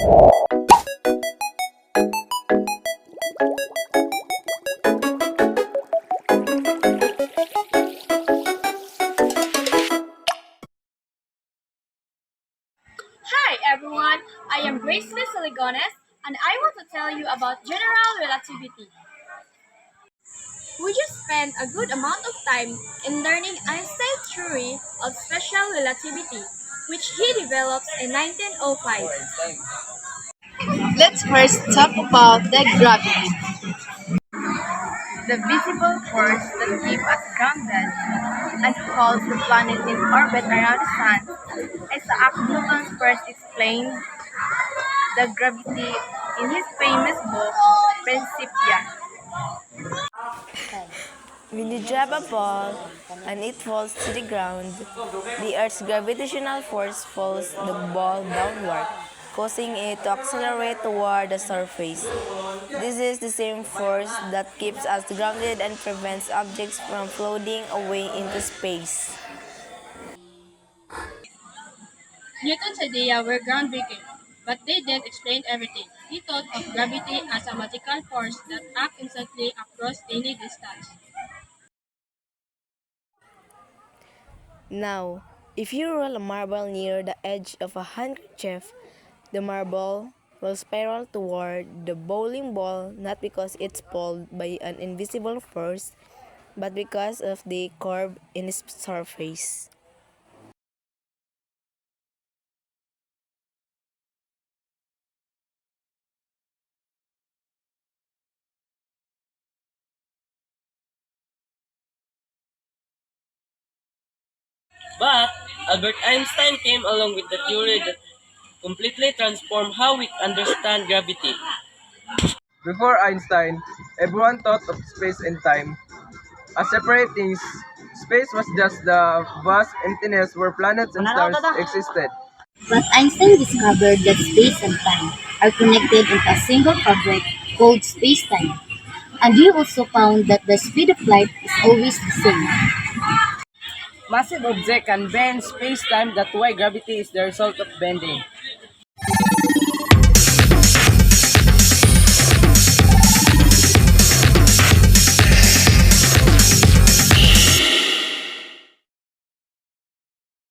Hi everyone, I am Grace Ligones and I want to tell you about general relativity. We just spent a good amount of time in learning Einstein's theory of special relativity, which he developed in 1905. Let's first talk about the gravity, the visible force that keeps us grounded and holds the planet in orbit around the sun. Isaac Newton first explained the gravity in his famous book, Principia. When you drop a ball and it falls to the ground, the Earth's gravitational force pulls the ball downward, causing it to accelerate toward the surface. This is the same force that keeps us grounded and prevents objects from floating away into space. Newton's ideas were groundbreaking, but they didn't explain everything. He thought of gravity as a magical force that acts instantly across any distance. Now, if you roll a marble near the edge of a handkerchief, the marble will spiral toward the bowling ball not because it's pulled by an invisible force, but because of the curve in its surface. But Albert Einstein came along with the theory that completely transformed how we understand gravity. Before Einstein, everyone thought of space and time as separate things. Space was just the vast emptiness where planets and stars existed. But Einstein discovered that space and time are connected in a single fabric called space-time. And he also found that the speed of light is always the same. Massive object can bend space-time, that's why gravity is the result of bending.